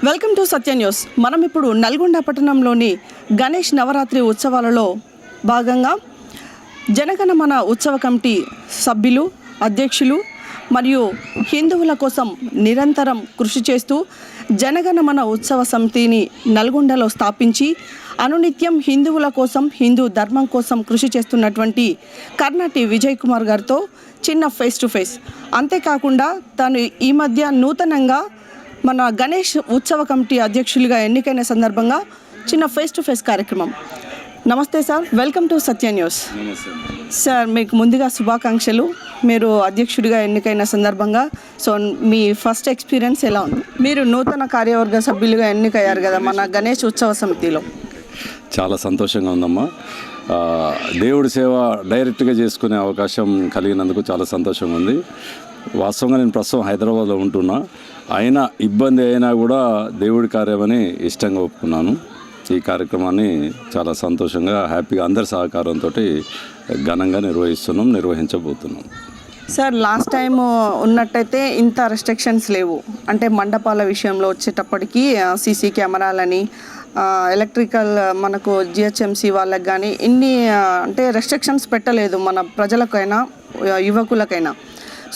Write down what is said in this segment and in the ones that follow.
Welcome to Satya news. మనం ఇప్పుడు నల్గొండ పట్టణంలోని గణేష్ నవరాత్రి ఉత్సవాలలో భాగంగా జనగణమన ఉత్సవ కమిటీ సభ్యులు, అధ్యక్షులు మరియు హిందువుల కోసం నిరంతరం కృషి చేస్తూ జనగణమన ఉత్సవ సమితిని నల్గొండలో స్థాపించి అనునిత్యం హిందువుల కోసం, హిందూ ధర్మం కోసం కృషి చేస్తున్నటువంటి కర్ణాటి విజయ్ కుమార్ గారితో చిన్న ఫేస్ టు ఫేస్. అంతేకాకుండా తను ఈ మధ్య నూతనంగా మన గణేష్ ఉత్సవ కమిటీ అధ్యక్షులుగా ఎన్నికైన సందర్భంగా చిన్న ఫేస్ టు ఫేస్ కార్యక్రమం. నమస్తే sir, welcome to Satya news. Sir, మీకు ముందుగా శుభాకాంక్షలు. మీరు అధ్యక్షుడిగా ఎన్నికైన సందర్భంగా మీ ఫస్ట్ ఎక్స్పీరియన్స్ ఎలా ఉంది? మీరు నూతన కార్యవర్గ సభ్యులుగా ఎన్నికయ్యారు కదా మన గణేష్ ఉత్సవ సమితిలో. చాలా సంతోషంగా ఉందమ్మా. దేవుడి సేవ డైరెక్ట్గా చేసుకునే అవకాశం కలిగినందుకు చాలా సంతోషంగా ఉంది. వాస్తవంగా నేను ప్రస్తుతం హైదరాబాద్లో ఉంటున్నా. అయినా ఇబ్బంది అయినా కూడా దేవుడి కార్యమని ఇష్టంగా ఒప్పుకున్నాను. ఈ కార్యక్రమాన్ని చాలా సంతోషంగా, హ్యాపీగా అందరి సహకారంతో ఘనంగా నిర్వహించబోతున్నాం. సార్, లాస్ట్ టైం ఉన్నట్టయితే ఇంత రెస్ట్రిక్షన్స్ లేవు. అంటే మండపాల విషయంలో వచ్చేటప్పటికి సీసీ కెమెరాలని, ఎలక్ట్రికల్ మనకు జిహెచ్ఎంసీ వాళ్ళకి కానీ ఇన్ని అంటే రెస్ట్రిక్షన్స్ పెట్టలేదు మన ప్రజలకైనా యువకులకైనా.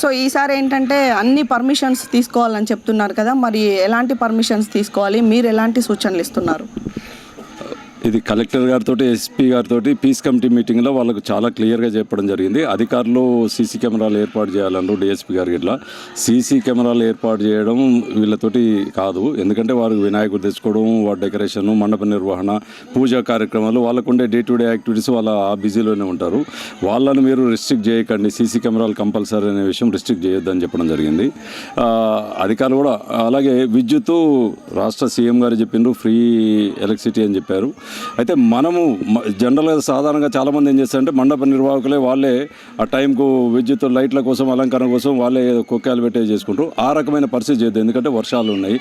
సో ఈసారి ఏంటంటే అన్ని పర్మిషన్స్ తీసుకోవాలని చెప్తున్నారు కదా, మరి ఎలాంటి పర్మిషన్స్ తీసుకోవాలి, మీరు ఎలాంటి సూచనలు ఇస్తున్నారు? ఇది కలెక్టర్ గారితో, ఎస్పీ గారితో పీస్ కమిటీ మీటింగ్లో వాళ్ళకు చాలా క్లియర్గా చెప్పడం జరిగింది. అధికారులు సీసీ కెమెరాలు ఏర్పాటు చేయాలన్నారు డిఎస్పీ గారికి. ఇట్లా సీసీ కెమెరాలు ఏర్పాటు చేయడం వీళ్ళతోటి కాదు. ఎందుకంటే వారు వినాయకుడు తెచ్చుకోవడం, వారి డెకరేషన్, మండప నిర్వహణ, పూజా కార్యక్రమాలు, వాళ్ళకుండే డే టు డే యాక్టివిటీస్ వాళ్ళ ఆ బిజీలోనే ఉంటారు. వాళ్ళను మీరు రిస్ట్రిక్ట్ చేయకండి, సీసీ కెమెరాలు కంపల్సరీ అనే విషయం రిస్ట్రిక్ట్ చేయొద్దని చెప్పడం జరిగింది. అధికారులు కూడా అలాగే విద్యుత్తు రాష్ట్ర సీఎం గారు చెప్పిండ్రు, ఫ్రీ ఎలక్ట్రిసిటీ అని చెప్పారు. అయితే మనము జనరల్గా సాధారణంగా చాలామంది ఏం చేస్తారంటే మండప నిర్వాహకులే వాళ్ళే ఆ టైంకు విద్యుత్ లైట్ల కోసం, అలంకరణ కోసం వాళ్ళే కుక్కాలు పెట్టే చేసుకుంటారు. ఆ రకమైన పరిస్థితి చేయొద్దు. ఎందుకంటే వర్షాలు ఉన్నాయి,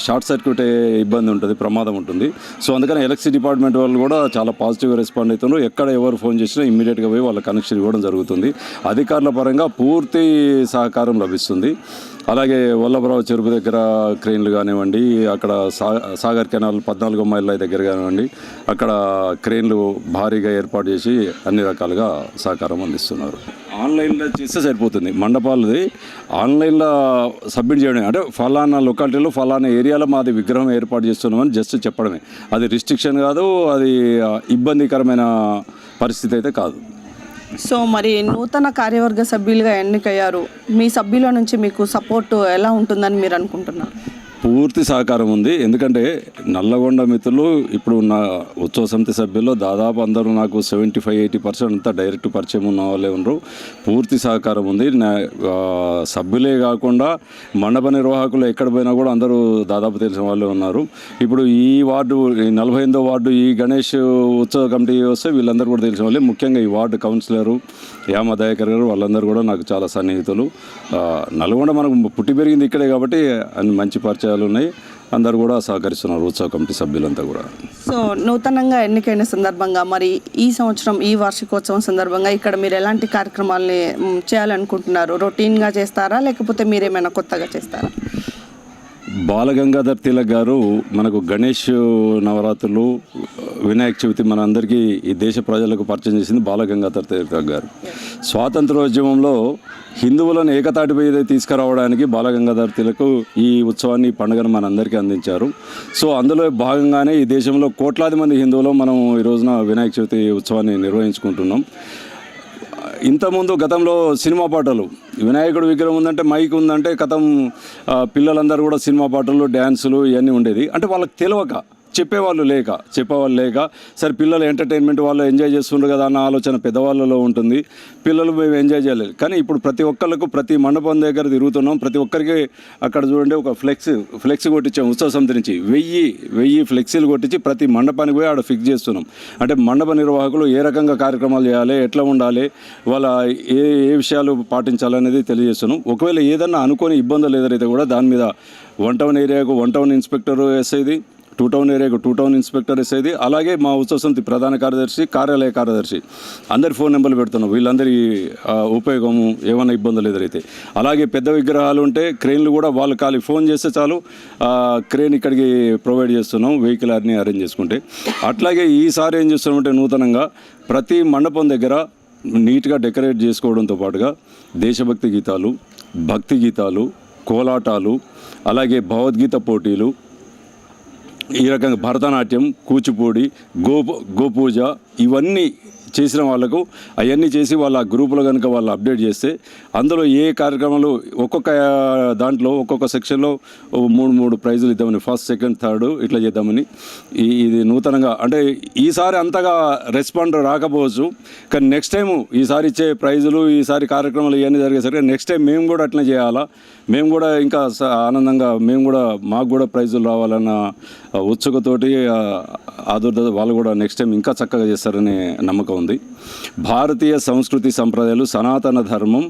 షార్ట్ సర్క్యూట్ ఇబ్బంది ఉంటుంది, ప్రమాదం ఉంటుంది. సో అందుకని ఎలక్ట్రిసిటీ డిపార్ట్మెంట్ వాళ్ళు కూడా చాలా పాజిటివ్గా రెస్పాండ్ అవుతున్నారు. ఎక్కడ ఎవరు ఫోన్ చేసినా ఇమ్మీడియట్గా పోయి వాళ్ళ కనెక్షన్ ఇవ్వడం జరుగుతుంది. అధికారుల పరంగా పూర్తి సహకారం లభిస్తుంది. అలాగే వల్లభరావు చెరువు దగ్గర క్రెయిన్లు కానివ్వండి, అక్కడ సాగర్ కెనాల్ 14 మైళ్ళ దగ్గర కానివ్వండి, అక్కడ క్రెయిన్లు భారీగా ఏర్పాటు చేసి అన్ని రకాలుగా సహకారం అందిస్తున్నారు. ఆన్లైన్లో చేస్తే సరిపోతుంది. మండపాలది ఆన్లైన్లో సబ్మిట్ చేయడం అంటే ఫలానా లొకాలిటీలో ఫలానా ఏరియాలో మాది విగ్రహం ఏర్పాటు చేస్తున్నామని జస్ట్ చెప్పడమే. అది రిస్ట్రిక్షన్ కాదు, అది ఇబ్బందికరమైన పరిస్థితి అయితే కాదు. సో మరి నూతన కార్యవర్గ సభ్యులుగా ఎన్నికయ్యారు, మీ సభ్యుల నుంచి మీకు సపోర్ట్ ఎలా ఉంటుందని మీరు అనుకుంటున్నారు? పూర్తి సహకారం ఉంది. ఎందుకంటే నల్లగొండ మిత్రులు ఇప్పుడు నా ఉత్సవ సమితి సభ్యుల్లో దాదాపు అందరూ నాకు 75-80% అంతా డైరెక్ట్ పరిచయం ఉన్న వాళ్ళే ఉన్నారు. పూర్తి సహకారం ఉంది. సభ్యులే కాకుండా మండప నిర్వాహకులు ఎక్కడ పోయినా కూడా అందరూ దాదాపు తెలిసిన వాళ్ళే ఉన్నారు. ఇప్పుడు ఈ వార్డు 48వ వార్డు ఈ గణేష్ ఉత్సవ కమిటీ వస్తే వీళ్ళందరూ కూడా తెలిసిన వాళ్ళే. ముఖ్యంగా ఈ వార్డు కౌన్సిలరు యామ దయాకర్ గారు వాళ్ళందరూ కూడా నాకు చాలా సన్నిహితులు. నల్గొండ మనకు పుట్టి పెరిగింది ఇక్కడే కాబట్టి అన్ని మంచి పరిచయాలు ఉన్నాయి. అందరూ కూడా సహకరిస్తున్నారు ఉత్సవ కమిటీ సభ్యులంతా కూడా. సో నూతనంగా ఎన్నికైన సందర్భంగా మరి ఈ సంవత్సరం ఈ వార్షికోత్సవం సందర్భంగా ఇక్కడ మీరు ఎలాంటి కార్యక్రమాలని చేయాలనుకుంటున్నారు? రొటీన్గా చేస్తారా లేకపోతే మీరేమైనా కొత్తగా చేస్తారా? బాలగంగాధర్ తిలక్ గారు మనకు గణేష్ నవరాత్రులు, వినాయక చవితి మన అందరికీ ఈ దేశ ప్రజలకు పరిచయం చేసింది బాలగంగాధర్ తిలక్ గారు. స్వాతంత్రోద్యమంలో హిందువులను ఏకతాటిపై తీసుకురావడానికి బాలగంగాధర్ తిలక్ ఈ ఉత్సవాన్ని, పండుగను మనందరికీ అందించారు. సో అందులో భాగంగానే ఈ దేశంలో కోట్లాది మంది హిందువులు మనం ఈ రోజున వినాయక చవితి ఉత్సవాన్ని నిర్వహించుకుంటున్నాం. ఇంతకుముందు గతంలో సినిమా పాటలు, వినాయకుడు విగ్రహం ఉందంటే మైక్ ఉందంటే కథం పిల్లలందరూ కూడా సినిమా పాటలు, డ్యాన్సులు ఇవన్నీ ఉండేది. అంటే వాళ్ళకి తెలియక చెప్పేవాళ్ళు లేక సరే పిల్లలు ఎంటర్టైన్మెంట్ వాళ్ళు ఎంజాయ్ చేస్తుండ్రు కదా అన్న ఆలోచన పెద్దవాళ్ళలో ఉంటుంది. పిల్లలు మేము ఎంజాయ్ చేయలేదు. కానీ ఇప్పుడు ప్రతి ఒక్కళ్ళకు ప్రతి మండపం దగ్గర తిరుగుతున్నాం. ప్రతి ఒక్కరికి అక్కడ చూడండి ఒక ఫ్లెక్స్ కొట్టించాం. ఉత్సవ సమితి నుంచి 1000 ఫ్లెక్సీలు కొట్టించి ప్రతి మండపానికి పోయి ఆడ ఫిక్స్ చేస్తున్నాం. అంటే మండప నిర్వాహకులు ఏ రకంగా కార్యక్రమాలు చేయాలి, ఎట్లా ఉండాలి, వాళ్ళ ఏ విషయాలు పాటించాలనేది తెలియజేస్తున్నాం. ఒకవేళ ఏదన్నా అనుకోని ఇబ్బందులు ఎదురైతే కూడా దాని మీద 1 టౌన్ ఏరియాకు 1 టౌన్ ఇన్స్పెక్టర్ ఎస్ఐది, టూ టౌన్ ఏరియాకు టూ టౌన్ ఇన్స్పెక్టర్ ఎస్ఐది, అలాగే మా ఉత్సవ సమితి ప్రధాన కార్యదర్శి, కార్యాలయ కార్యదర్శి అందరి ఫోన్ నెంబర్లు పెడుతున్నాం. వీళ్ళందరి ఉపయోగము ఏమైనా ఇబ్బందులు ఎదురైతే, అలాగే పెద్ద విగ్రహాలు ఉంటే క్రెయిన్లు కూడా వాళ్ళు ఖాళీ ఫోన్ చేస్తే చాలు క్రెయిన్ ఇక్కడికి ప్రొవైడ్ చేస్తున్నాం, వెహికల్ అన్ని అరేంజ్ చేసుకుంటే. అట్లాగే ఈసారి ఏం చేస్తున్నామంటే నూతనంగా ప్రతి మండపం దగ్గర నీట్గా డెకరేట్ చేసుకోవడంతో పాటుగా దేశభక్తి గీతాలు, భక్తి గీతాలు, కోలాటాలు, అలాగే భగవద్గీత పోటీలు, ఈ రకంగా భరతనాట్యం, కూచిపూడి, గోపూజ ఇవన్నీ చేసిన వాళ్ళకు అవన్నీ చేసి వాళ్ళ గ్రూపులో కనుక వాళ్ళు అప్డేట్ చేస్తే అందులో ఏ కార్యక్రమాలు ఒక్కొక్క దాంట్లో ఒక్కొక్క సెక్షన్లో 3 ప్రైజులు ఇద్దామని, ఫస్ట్, సెకండ్, థర్డ్ ఇట్లా చేద్దామని ఇది నూతనంగా. అంటే ఈసారి అంతగా రెస్పాండ్ రాకపోవచ్చు, కానీ నెక్స్ట్ టైం ఈసారి ఇచ్చే ప్రైజులు, ఈసారి కార్యక్రమాలు ఇవన్నీ జరిగేసరికి నెక్స్ట్ టైం మేము కూడా అట్లా చేయాలా, మేము కూడా ఇంకా ఆనందంగా మాకు కూడా ప్రైజులు రావాలన్న ఉత్సుకతోటి ఆదుర్ద వాళ్ళు కూడా నెక్స్ట్ టైం ఇంకా చక్కగా చేస్తారనే నమ్మకం ఉంది. భారతీయ సంస్కృతి సంప్రదాయాలు, సనాతన ధర్మం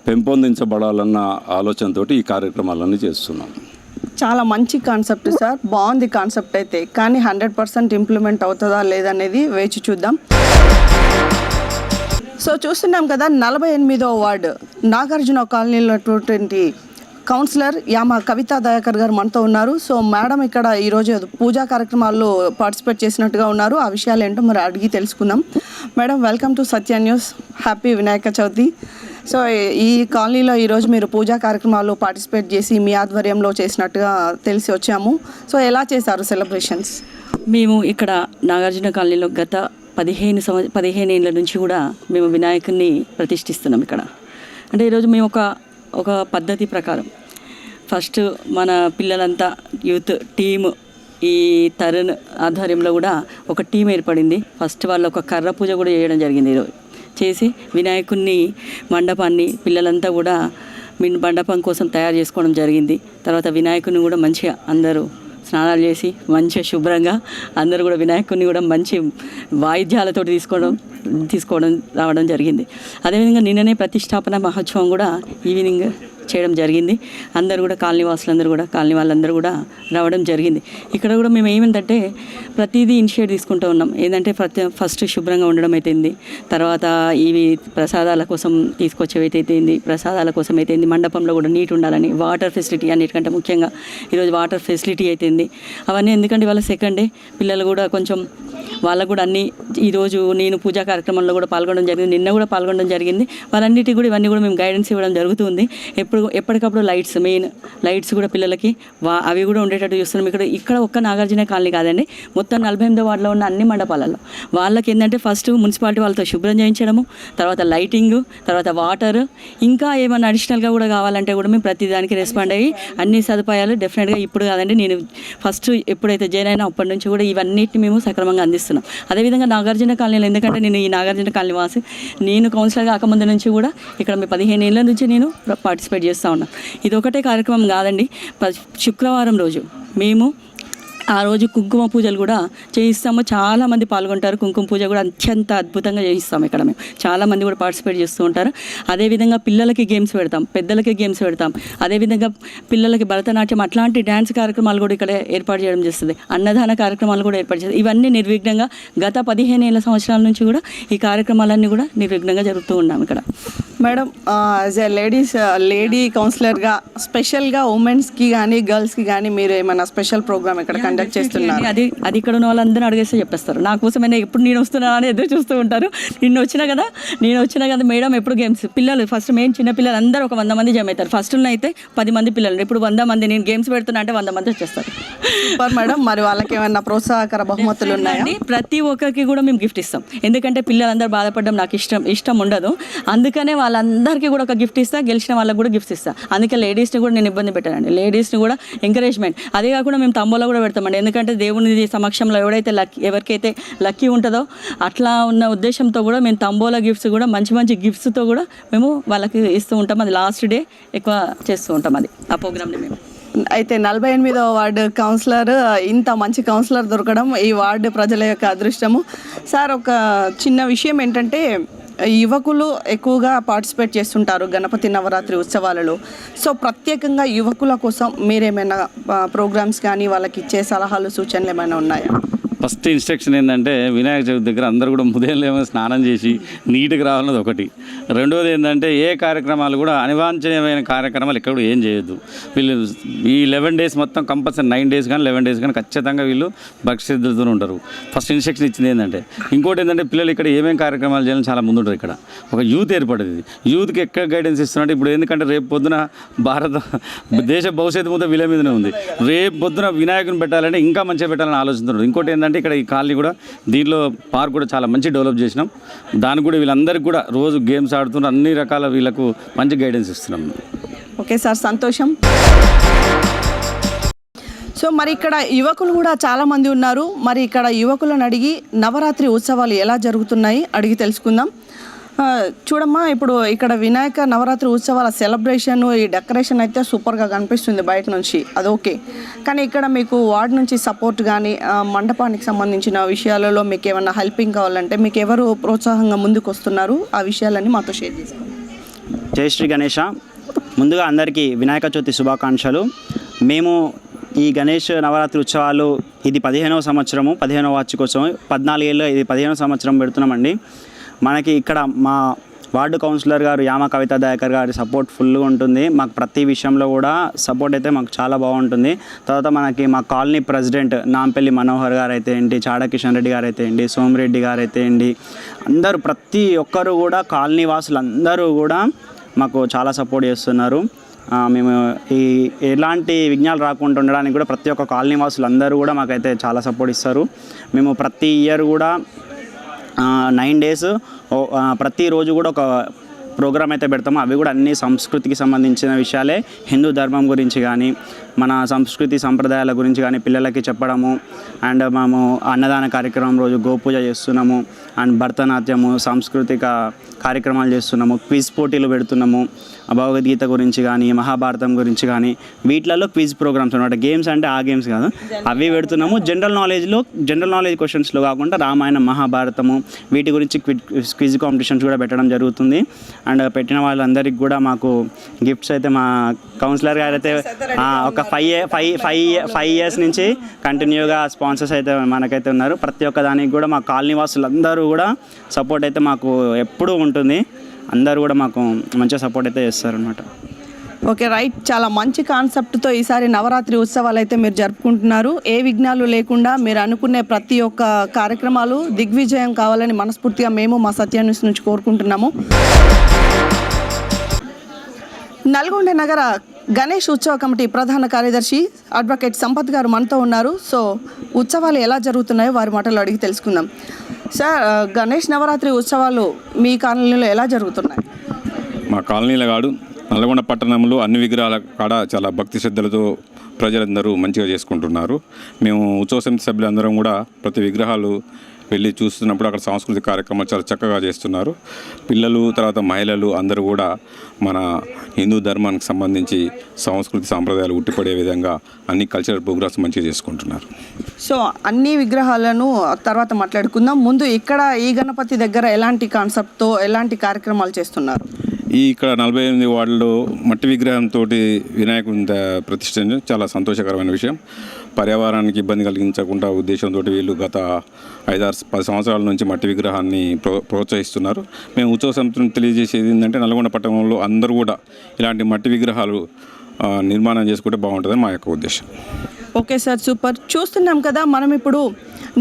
పెంపొందించబడాలన్న ఆలోచనతో ఈ కార్యక్రమాలన్నీ చేస్తున్నాం. చాలా మంచి కాన్సెప్ట్ సార్, బాగుంది కాన్సెప్ట్ అయితే, కానీ 100% ఇంప్లిమెంట్ అవుతుందా లేదనేది వేచి చూద్దాం. సో చూస్తున్నాం కదా, 48వ వార్డు నాగార్జున కాలనీలో ఉన్నటువంటి కౌన్సిలర్ యామ కవితా దయాకర్ గారు మనతో ఉన్నారు. సో మేడం ఇక్కడ ఈరోజు పూజా కార్యక్రమాల్లో పార్టిసిపేట్ చేసినట్టుగా ఉన్నారు. ఆ విషయాలు ఏంటో మరి అడిగి తెలుసుకుందాం. Madam, welcome to Satya news. Happy Vinayaka Chavithi. So ఈ కాలనీలో ఈరోజు మీరు పూజా కార్యక్రమాల్లో పార్టిసిపేట్ చేసి మీ ఆధ్వర్యంలో చేసినట్టుగా తెలిసి వచ్చాము. సో ఎలా చేశారు సెలబ్రేషన్స్? మేము ఇక్కడ నాగార్జున కాలనీలో గత 15 ఏళ్ళ నుంచి కూడా మేము వినాయకుడిని ప్రతిష్ఠిస్తున్నాం ఇక్కడ. అంటే ఈరోజు మేము ఒక పద్ధతి ప్రకారం ఫస్ట్ మన పిల్లలంతా యూత్ టీమ్, ఈ తరుణ్ ఆధ్వర్యంలో కూడా ఒక టీం ఏర్పడింది. ఫస్ట్ వాళ్ళు ఒక కర్ర పూజ కూడా చేయడం జరిగింది. ఈరోజు చేసి వినాయకుడిని మండపాన్ని పిల్లలంతా కూడా మండపం కోసం తయారు చేసుకోవడం జరిగింది. తర్వాత వినాయకుడిని కూడా మంచిగా అందరూ స్నానాలు చేసి మంచిగా శుభ్రంగా అందరూ కూడా వినాయకుడిని కూడా మంచి వాయిద్యాలతో తీసుకోవడం రావడం జరిగింది. అదేవిధంగా నిన్ననే ప్రతిష్టాపన మహోత్సవం కూడా ఈవినింగ్ చేయడం జరిగింది. అందరూ కూడా కాలనీ వాళ్ళందరూ కూడా రావడం జరిగింది. ఇక్కడ కూడా మేము ఏమిటంటే ప్రతిదీ ఇనిషియేట్ తీసుకుంటూ ఉన్నాం. ఏంటంటే ఫస్ట్ శుభ్రంగా ఉండడం అయితేంది, తర్వాత ఇవి ప్రసాదాల కోసం తీసుకొచ్చేవైతేంది, ప్రసాదాల కోసం అయితేంది, మండపంలో కూడా నీట్ ఉండాలని, వాటర్ ఫెసిలిటీ అన్నిటికంటే ముఖ్యంగా ఈరోజు వాటర్ ఫెసిలిటీ అయితేంది, అవన్నీ ఎందుకంటే వాళ్ళ సెకండ్ డే పిల్లలు కూడా కొంచెం వాళ్ళకు కూడా అన్నీ ఈరోజు నేను పూజా కార్యక్రమంలో కూడా పాల్గొనడం జరిగింది, నిన్న కూడా పాల్గొనడం జరిగింది. వాళ్ళన్నిటికీ కూడా ఇవన్నీ కూడా మేము గైడెన్స్ ఇవ్వడం జరుగుతుంది. ఎప్పటికప్పుడు మెయిన్ లైట్స్ కూడా పిల్లలకి అవి కూడా ఉండేటట్టు చూస్తున్నాం. ఇక్కడ ఒక్క నాగార్జున కాలనీ కాదండి, మొత్తం 48వ వార్డులో ఉన్న అన్ని మండపాలలో వాళ్ళకి ఏంటంటే ఫస్ట్ మున్సిపాలిటీ వాళ్ళతో శుభ్రం చేయించడము, తర్వాత లైటింగ్, తర్వాత వాటర్, ఇంకా ఏమైనా అడిషనల్గా కూడా కావాలంటే కూడా మేము ప్రతి దానికి రెస్పాండ్ అయ్యి అన్ని సదుపాయాలు డెఫినెట్గా ఇప్పుడు కాదండి, నేను ఫస్ట్ ఎప్పుడైతే జాయిన్ అయినా అప్పటి నుంచి కూడా ఇవన్నిటిని మేము సక్రమంగా అందిస్తున్నాం. అదేవిధంగా నాగార్జున కాలనీలో, ఎందుకంటే నేను ఈ నాగార్జున కాలనీ వాసి, నేను కౌన్సిలర్ కాకముందు నుంచి కూడా ఇక్కడ 15 ఏళ్ళ నుంచి నేను పార్టిసిపేట్ చేస్తూ ఉన్నాం. ఇది ఒకటే కార్యక్రమం కాదండి, శుక్రవారం రోజు మేము ఆ రోజు కుంకుమ పూజలు కూడా చేయిస్తాము. చాలామంది పాల్గొంటారు. కుంకుమ పూజ కూడా అత్యంత అద్భుతంగా చేయిస్తాము. ఇక్కడ మేము చాలామంది కూడా పార్టిసిపేట్ చేస్తూ ఉంటారు. అదేవిధంగా పిల్లలకి గేమ్స్ పెడతాం, పెద్దలకి గేమ్స్ పెడతాం. అదేవిధంగా పిల్లలకి భరతనాట్యం అట్లాంటి డ్యాన్స్ కార్యక్రమాలు కూడా ఇక్కడ ఏర్పాటు చేయడం చేస్తుంది. అన్నదాన కార్యక్రమాలు కూడా ఏర్పాటు చేస్తుంది. ఇవన్నీ నిర్విఘ్నంగా గత 15 సంవత్సరాల నుంచి కూడా ఈ కార్యక్రమాలన్నీ కూడా నిర్విఘ్నంగా జరుగుతూ ఉన్నాం ఇక్కడ. మేడం, యాజ్ ఎ లేడీ కౌన్సిలర్గా స్పెషల్గా ఉమెన్స్కి కానీ గర్ల్స్కి కానీ మీరు ఏమైనా స్పెషల్ ప్రోగ్రామ్ ఇక్కడ కండక్ట్ చేస్తున్నారు? అది ఇక్కడ ఉన్న వాళ్ళందరూ అడిగేస్తే చెప్పేస్తారు. నా కోసమైనా ఎప్పుడు నేను వస్తున్నా అని ఎదురు చూస్తూ ఉంటారు. నేను వచ్చినా కదా మేడం ఎప్పుడు గేమ్స్, పిల్లలు ఫస్ట్ మెయిన్ చిన్న పిల్లలు అందరూ ఒక 100 మంది జమ అవుతారు. ఫస్ట్లో అయితే 10 మంది పిల్లలు, ఇప్పుడు 100 మంది. నేను గేమ్స్ పెడుతున్నా అంటే 100 మంది వచ్చేస్తారు. Super madam. మరి వాళ్ళకి ఏమైనా ప్రోత్సాహకర బహుమతులు ఉన్నాయా? ప్రతి ఒక్కరికి కూడా మేము గిఫ్ట్ ఇస్తాం. ఎందుకంటే పిల్లలందరూ బాధపడడం నాకు ఇష్టం ఉండదు. అందుకనే వాళ్ళందరికీ కూడా ఒక గిఫ్ట్ ఇస్తా, గెలిచిన వాళ్ళకి కూడా గిఫ్ట్స్ ఇస్తా. అందుకే లేడీస్ని కూడా నేను ఇబ్బంది పెట్టానండి. లేడీస్ని కూడా ఎంకరేజ్మెంట్. అదే కాకుండా మేము తంబోలా కూడా పెడతామండి. ఎందుకంటే దేవుని సమక్షంలో ఎవరికైతే లక్కీ ఉంటుందో అట్లా ఉన్న ఉద్దేశంతో కూడా మేము తంబోలా గిఫ్ట్స్ కూడా మంచి గిఫ్ట్స్తో కూడా మేము వాళ్ళకి ఇస్తూ ఉంటాం. అది లాస్ట్ డే ఎక్కువ చేస్తూ ఉంటాం అది ఆ ప్రోగ్రామ్ని మేము. అయితే 48వ వార్డు కౌన్సిలర్, ఇంత మంచి కౌన్సిలర్ దొరకడం ఈ వార్డు ప్రజల యొక్క అదృష్టము. సార్, ఒక చిన్న విషయం ఏంటంటే యువకులు ఎక్కువగా పార్టిసిపేట్ చేస్తుంటారు గణపతి నవరాత్రి ఉత్సవాలలో. సో ప్రత్యేకంగా యువకుల కోసం మీరేమైనా ప్రోగ్రామ్స్ కానీ వాళ్ళకి ఇచ్చే సలహాలు సూచనలు ఏమైనా ఉన్నాయా? ఫస్ట్ ఇన్స్ట్రక్షన్ ఏంటంటే వినాయక చవితి దగ్గర అందరూ కూడా ఉదయం లేవని స్నానం చేసి నీట్గా రావాలన్నది ఒకటి. రెండోది ఏంటంటే ఏ కార్యక్రమాలు కూడా అనివాంఛనీయమైన కార్యక్రమాలు ఎక్కడ ఏం చేయొద్దు. వీళ్ళు ఈ 11 days మొత్తం కంపల్సరీ 9 days కానీ 11 days కానీ ఖచ్చితంగా వీళ్ళు భక్తిశ్రద్ధలతో ఉంటారు. ఫస్ట్ ఇన్స్ట్రక్షన్ ఇచ్చింది ఏంటంటే. ఇంకోటి ఏంటంటే పిల్లలు ఇక్కడ ఏమేమి కార్యక్రమాలు చేయాలని చాలా ముందు ఉంటారు. ఇక్కడ ఒక యూత్ ఏర్పడేది. యూత్కి ఎక్కడ గైడెన్స్ ఇస్తున్నట్టు ఇప్పుడు ఎందుకంటే రేపు పొద్దున దేశ భవిష్యత్తు మొత్తం వీళ్ళ మీదనే ఉంది. రేపు పొద్దున వినాయకుని పెట్టాలంటే ఇంకా మంచిగా పెట్టాలని ఆలోచిస్తున్నారు. ఇంకోటి ఏంటంటే ఇక్కడ ఈ కాలనీ కూడా దీంట్లో పార్క్ కూడా చాలా మంచి డెవలప్ చేసినాం. దానికి కూడా వీళ్ళందరికీ కూడా రోజు గేమ్స్ ఆడుతున్నారు. అన్ని రకాల వీళ్ళకు మంచి గైడెన్స్ ఇస్తున్నాం. ఓకే సార్, సంతోషం. సో మరి ఇక్కడ యువకులు కూడా చాలామంది ఉన్నారు. మరి ఇక్కడ యువకులను అడిగి నవరాత్రి ఉత్సవాలు ఎలా జరుగుతున్నాయి అడిగి తెలుసుకుందాం. చూడమ్మా, ఇప్పుడు ఇక్కడ వినాయక నవరాత్రి ఉత్సవాల సెలబ్రేషన్, ఈ డెకరేషన్ అయితే సూపర్గా కనిపిస్తుంది బయట నుంచి, అది ఓకే. కానీ ఇక్కడ మీకు వార్డ్ నుంచి సపోర్ట్ కానీ మండపానికి సంబంధించిన విషయాలలో మీకు ఏమైనా హెల్పింగ్ కావాలంటే మీకు ఎవరు ప్రోత్సాహంగా ముందుకు వస్తున్నారు? ఆ విషయాలన్నీ మాతో షేర్ చేసుకోండి. జై శ్రీ గణేష. ముందుగా అందరికీ వినాయక చవితి శుభాకాంక్షలు. మేము ఈ గణేష్ నవరాత్రి ఉత్సవాలు ఇది 15వ సంవత్సరము, 15వ వార్షికోత్సవం. 14 ఏళ్ళు ఇది 15వ సంవత్సరం పెడుతున్నామండి. మనకి ఇక్కడ మా వార్డు కౌన్సిలర్ గారు యామ కవితా దయాకర్ గారి సపోర్ట్ ఫుల్గా ఉంటుంది. మాకు ప్రతి విషయంలో కూడా సపోర్ట్ అయితే మాకు చాలా బాగుంటుంది. తర్వాత మనకి మా కాలనీ ప్రెసిడెంట్ నాంపల్లి మనోహర్ గారు అయితే ఏంటి, చాడ కిషన్ రెడ్డి గారు అయితే ఏంటి, సోమిరెడ్డి గారు అయితే ఏంటి, అందరూ ప్రతి ఒక్కరు కూడా కాలనీ వాసులు అందరూ కూడా మాకు చాలా సపోర్ట్ చేస్తున్నారు. మేము ఈ ఎలాంటి విఘ్నాలు రాకుండా ఉండడానికి కూడా ప్రతి ఒక్క కాలనీ వాసులు అందరూ కూడా మాకైతే చాలా సపోర్ట్ ఇస్తారు. మేము ప్రతి ఇయర్ కూడా 9 days ప్రతిరోజు కూడా ఒక ప్రోగ్రామ్ అయితే పెడతాము. అవి కూడా అన్ని సంస్కృతికి సంబంధించిన విషయాలే. హిందూ ధర్మం గురించి కానీ మన సంస్కృతి సంప్రదాయాల గురించి కానీ పిల్లలకి చెప్పడము. అండ్ మేము అన్నదాన కార్యక్రమం రోజు గోపూజ చేస్తున్నాము. అండ్ భరతనాట్యము, సాంస్కృతిక కార్యక్రమాలు చేస్తున్నాము. క్విజ్ పోటీలు పెడుతున్నాము. భగవద్గీత గురించి కానీ మహాభారతం గురించి కానీ వీటిలలో క్విజ్ ప్రోగ్రామ్స్ అనమాట. గేమ్స్ అంటే ఆ గేమ్స్ కాదు, అవి పెడుతున్నాము. జనరల్ నాలెడ్జ్ క్వశ్చన్స్లో కాకుండా రామాయణం, మహాభారతము వీటి గురించి క్విజ్ కాంపిటీషన్స్ కూడా పెట్టడం జరుగుతుంది. అండ్ పెట్టిన వాళ్ళందరికీ కూడా మాకు గిఫ్ట్స్ అయితే మా కౌన్సిలర్ గారు అయితే ఒక 5 years నుంచి కంటిన్యూగా స్పాన్సర్స్ అయితే మనకైతే ఉన్నారు. ప్రతి ఒక్క దానికి కూడా మా కాలనీ వాసులందరూ కూడా సపోర్ట్ అయితే మాకు ఎప్పుడూ ఉంటుంది. అందరూ కూడా మాకు మంచిగా సపోర్ట్ అయితే చేస్తారనమాట. Okay, right. చాలా మంచి కాన్సెప్ట్తో ఈసారి నవరాత్రి ఉత్సవాలు అయితే మీరు జరుపుకుంటున్నారు. ఏ విఘ్నాలు లేకుండా మీరు అనుకునే ప్రతి ఒక్క కార్యక్రమాలు దిగ్విజయం కావాలని మనస్ఫూర్తిగా మేము మా సత్య న్యూస్ నుంచి కోరుకుంటున్నాము. నల్గొండ నగర గణేష్ ఉత్సవ కమిటీ ప్రధాన కార్యదర్శి అడ్వకేట్ సంపత్ గారు మనతో ఉన్నారు. సో ఉత్సవాలు ఎలా జరుగుతున్నాయో వారి మాటలు అడిగి తెలుసుకుందాం. సార్, గణేష్ నవరాత్రి ఉత్సవాలు మీ కాలనీలో ఎలా జరుగుతున్నాయి? మా కాలనీలో కాదు, నల్గొండ పట్టణంలో అన్ని విగ్రహాల కాడ చాలా భక్తి శ్రద్ధలతో ప్రజలందరూ మంచిగా చేసుకుంటున్నారు. మేము ఉత్సవ సమితి సభ్యులందరం కూడా ప్రతి విగ్రహాలు వెళ్ళి చూస్తున్నప్పుడు అక్కడ సాంస్కృతిక కార్యక్రమాలు చాలా చక్కగా చేస్తున్నారు. పిల్లలు, తర్వాత మహిళలు అందరూ కూడా మన హిందూ ధర్మానికి సంబంధించి సంస్కృతి సాంప్రదాయాలు ఉట్టిపడే విధంగా అన్ని కల్చరల్ ప్రోగ్రామ్స్ మంచిగా చేసుకుంటున్నారు. సో అన్ని విగ్రహాలను తర్వాత మాట్లాడుకుందాం. ముందు ఇక్కడ ఈ గణపతి దగ్గర ఎలాంటి కాన్సెప్ట్తో ఎలాంటి కార్యక్రమాలు చేస్తున్నారు? ఇక్కడ 48 వార్డులో మట్టి విగ్రహంతో వినాయకుని ప్రతిష్ఠించడం చాలా సంతోషకరమైన విషయం. పర్యావరణానికి ఇబ్బంది కలిగించకుండా ఉద్దేశంతో వీళ్ళు గత 5-10 సంవత్సరాల నుంచి మట్టి విగ్రహాన్ని ప్రోత్సహిస్తున్నారు. మేము ఉత్సవ సమితిని తెలియజేసేది ఏంటంటే నల్గొండ పట్టణంలో అందరూ కూడా ఇలాంటి మట్టి విగ్రహాలు నిర్మాణం చేసుకుంటే బాగుంటుందని మా యొక్క ఉద్దేశం. Okay sir, super. చూస్తున్నాం కదా మనం ఇప్పుడు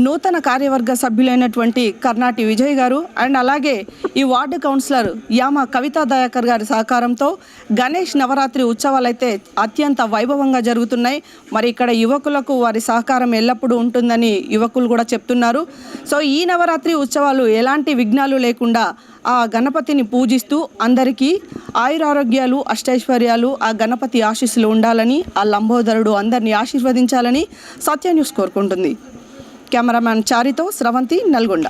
నూతన కార్యవర్గ సభ్యులైనటువంటి కర్నాటి విజయ్ గారు అండ్ అలాగే ఈ వార్డు కౌన్సిలర్ యామ కవితా దయాకర్ గారి సహకారంతో గణేష్ నవరాత్రి ఉత్సవాలు అయితే అత్యంత వైభవంగా జరుగుతున్నాయి. మరి ఇక్కడ యువకులకు వారి సహకారం ఎల్లప్పుడూ ఉంటుందని యువకులు కూడా చెప్తున్నారు. సో ఈ నవరాత్రి ఉత్సవాలు ఎలాంటి విఘ్నాలు లేకుండా ఆ గణపతిని పూజిస్తూ అందరికీ ఆయురారోగ్యాలు, అష్టైశ్వర్యాలు, ఆ గణపతి ఆశీస్సులు ఉండాలని, ఆ లంబోదరుడు అందరినీ ఆశీర్వదించాలని సత్య న్యూస్ కోరుకుంటుంది. కెమెరామ్యాన్ చారితో స్రవంతి, నల్గొండ.